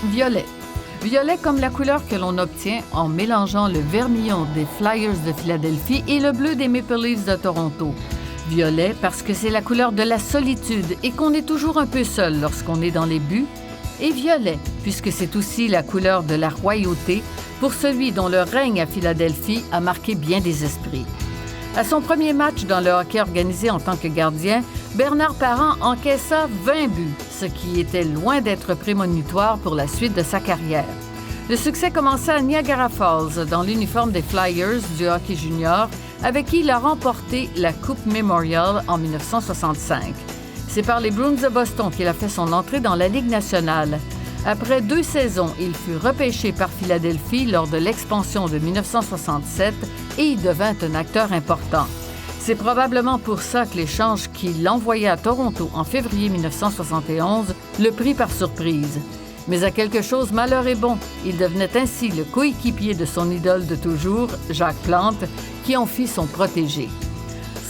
violet. Violet comme la couleur que l'on obtient en mélangeant le vermillon des Flyers de Philadelphie et le bleu des Maple Leafs de Toronto. Violet parce que c'est la couleur de la solitude et qu'on est toujours un peu seul lorsqu'on est dans les buts. Et violet puisque c'est aussi la couleur de la royauté pour celui dont le règne à Philadelphie a marqué bien des esprits. À son premier match dans le hockey organisé en tant que gardien, Bernard Parent encaissa 20 buts, ce qui était loin d'être prémonitoire pour la suite de sa carrière. Le succès commença à Niagara Falls, dans l'uniforme des Flyers du hockey junior, avec qui il a remporté la Coupe Memorial en 1965. C'est par les Bruins de Boston qu'il a fait son entrée dans la Ligue nationale. Après 2 saisons, il fut repêché par Philadelphie lors de l'expansion de 1967 et y devint un acteur important. C'est probablement pour ça que l'échange qui l'envoyait à Toronto en février 1971 le prit par surprise. Mais à quelque chose, malheur est bon. Il devenait ainsi le coéquipier de son idole de toujours, Jacques Plante, qui en fit son protégé.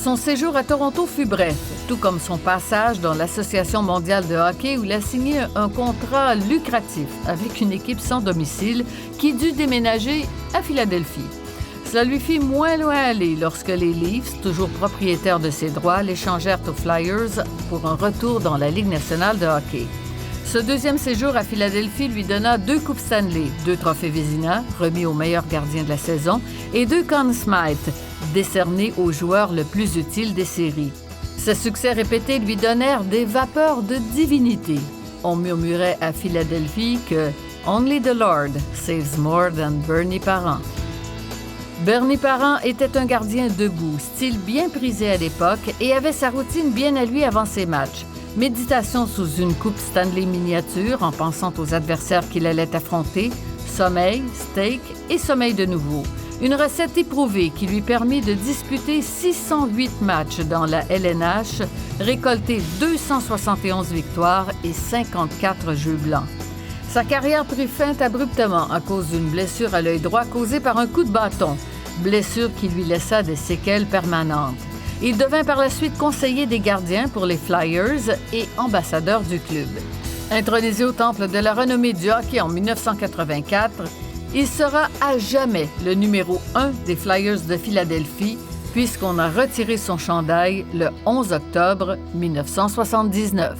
Son séjour à Toronto fut bref, tout comme son passage dans l'Association mondiale de hockey où il a signé un contrat lucratif avec une équipe sans domicile qui dut déménager à Philadelphie. Cela lui fit moins loin aller lorsque les Leafs, toujours propriétaires de ses droits, l'échangèrent aux Flyers pour un retour dans la Ligue nationale de hockey. Ce deuxième séjour à Philadelphie lui donna 2 Coupes Stanley, 2 trophées Vézina, remis au meilleur gardien de la saison, et 2 Conn Smythe, décernés au joueur le plus utile des séries. Ses succès répétés lui donnèrent des vapeurs de divinité. On murmurait à Philadelphie que « Only the Lord saves more than Bernie Parent ». Bernie Parent était un gardien debout, style bien prisé à l'époque, et avait sa routine bien à lui avant ses matchs. Méditation sous une coupe Stanley miniature en pensant aux adversaires qu'il allait affronter, sommeil, steak et sommeil de nouveau. Une recette éprouvée qui lui permit de disputer 608 matchs dans la LNH, récolter 271 victoires et 54 jeux blancs. Sa carrière prit fin abruptement à cause d'une blessure à l'œil droit causée par un coup de bâton, blessure qui lui laissa des séquelles permanentes. Il devint par la suite conseiller des gardiens pour les Flyers et ambassadeur du club. Intronisé au temple de la renommée du hockey en 1984, il sera à jamais le numéro 1 des Flyers de Philadelphie puisqu'on a retiré son chandail le 11 octobre 1979.